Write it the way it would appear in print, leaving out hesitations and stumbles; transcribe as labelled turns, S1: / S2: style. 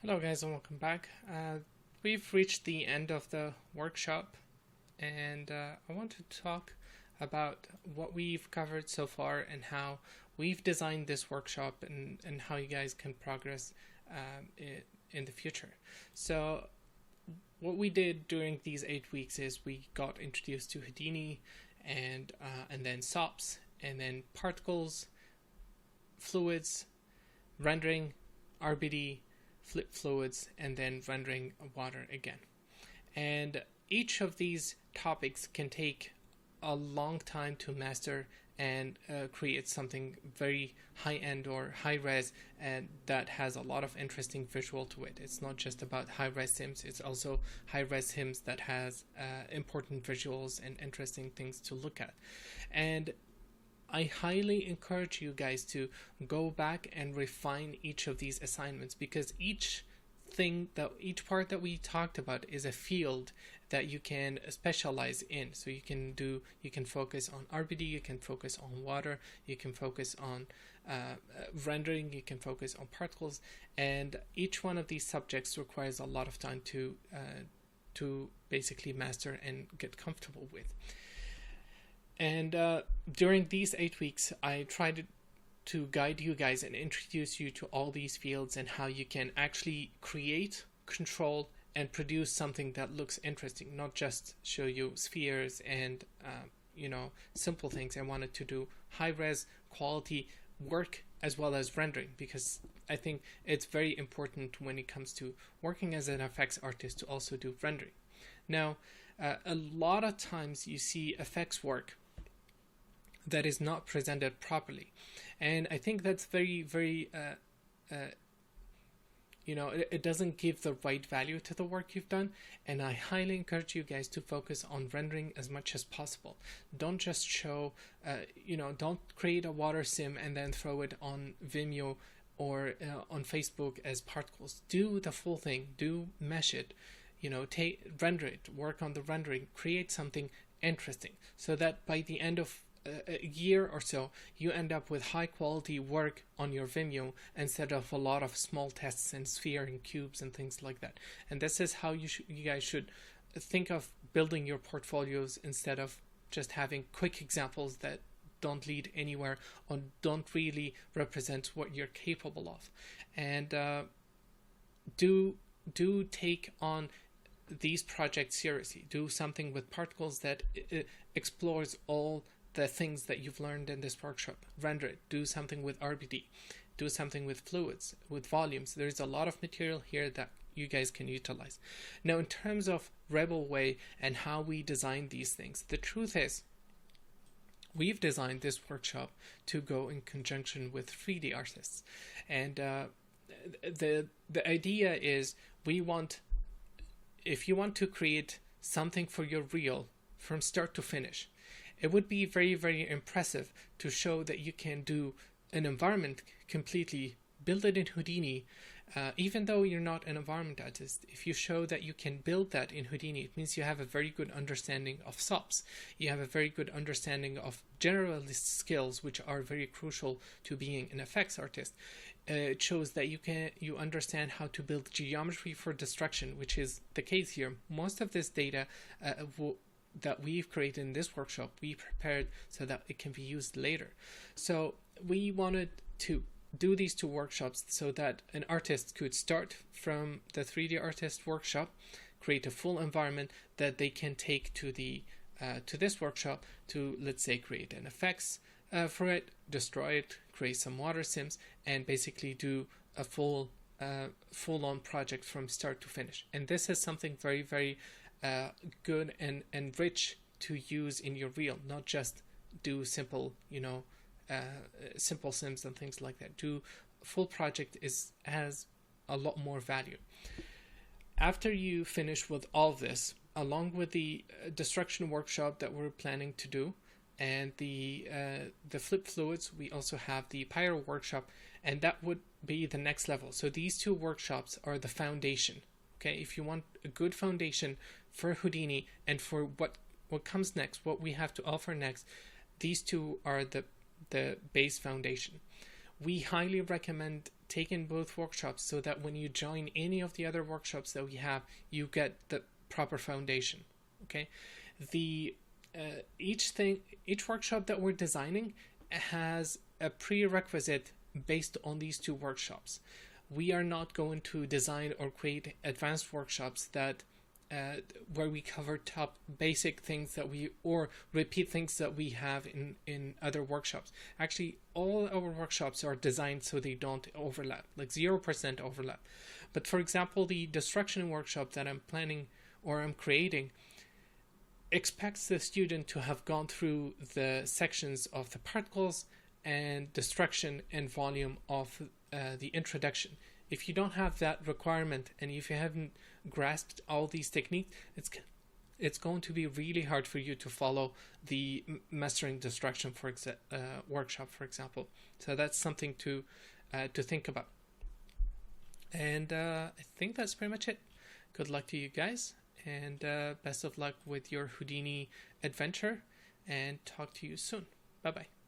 S1: Hello guys and welcome back. We've reached the end of the workshop and I want to talk about what we've covered so far and how we've designed this workshop and how you guys can progress in the future. So what we did during these 8 weeks is we got introduced to Houdini and then SOPs and then particles, fluids, rendering, RBD, flip fluids, and then rendering water again. And each of these topics can take a long time to master and create something very high end or high res and that has a lot of interesting visual to it. It's not just about high res sims, it's also high res sims that has important visuals and interesting things to look at. And I highly encourage you guys to go back and refine each of these assignments, because each part that we talked about is a field that you can specialize in. So you can focus on RBD, you can focus on water, you can focus on rendering, you can focus on particles, and each one of these subjects requires a lot of time to basically master and get comfortable with. And during these 8 weeks, I tried to guide you guys and introduce you to all these fields and how you can actually create, control, and produce something that looks interesting, not just show you spheres and simple things. I wanted to do high res quality work as well as rendering, because I think it's very important when it comes to working as an effects artist to also do rendering. Now, a lot of times you see effects work that is not presented properly, and I think that's very it doesn't give the right value to the work you've done. And I highly encourage you guys to focus on rendering as much as possible. Don't just show don't create a water sim and then throw it on Vimeo or on Facebook as particles. Do the full thing, do mesh it, render it, work on the rendering, create something interesting, so that by the end of a year or so, you end up with high quality work on your Vimeo instead of a lot of small tests and sphere and cubes and things like that. And this is how you guys should think of building your portfolios, instead of just having quick examples that don't lead anywhere or don't really represent what you're capable of. And do take on these projects seriously. Do something with particles that explores all the things that you've learned in this workshop. Render it. Do something with RBD. Do something with fluids, with volumes. There's a lot of material here that you guys can utilize. Now, in terms of Rebel Way and how we design these things, the truth is we've designed this workshop to go in conjunction with 3D artists. And the idea is, if you want to create something for your reel from start to finish, it would be very impressive to show that you can do an environment completely, build it in Houdini, even though you're not an environment artist. If you show that you can build that in Houdini, it means you have a very good understanding of SOPs. You have a very good understanding of generalist skills, which are very crucial to being an effects artist. It shows that you understand how to build geometry for destruction, which is the case here. Most of this data that we've created in this workshop, we prepared so that it can be used later. So we wanted to do these two workshops so that an artist could start from the 3D artist workshop, create a full environment that they can take to this workshop to, let's say, create an effects for it, destroy it, create some water sims, and basically do a full-on project from start to finish. And this is something very good and rich to use in your reel, not just do simple sims and things like that. Do full project has a lot more value. After you finish with all this, along with the destruction workshop that we're planning to do and the flip fluids, we also have the pyro workshop, and that would be the next level. So these two workshops are the foundation. Okay, if you want a good foundation for Houdini and for what comes next, what we have to offer next, these two are the base foundation. we highly recommend taking both workshops so that when you join any of the other workshops that we have, you get the proper foundation. Okay, the each workshop that we're designing has a prerequisite based on these two workshops. We are not going to design or create advanced workshops that where we cover top basic things that we, or repeat things that we have in other workshops. Actually, all our workshops are designed so they don't overlap, like 0% overlap. But for example, the destruction workshop that I'm planning or I'm creating expects the student to have gone through the sections of the particles and destruction and volume of the introduction. If you don't have that requirement, and if you haven't grasped all these techniques, it's going to be really hard for you to follow the mastering destruction workshop, for example. So that's something to think about. And I think that's pretty much it. Good luck to you guys, and best of luck with your Houdini adventure, and talk to you soon. Bye bye.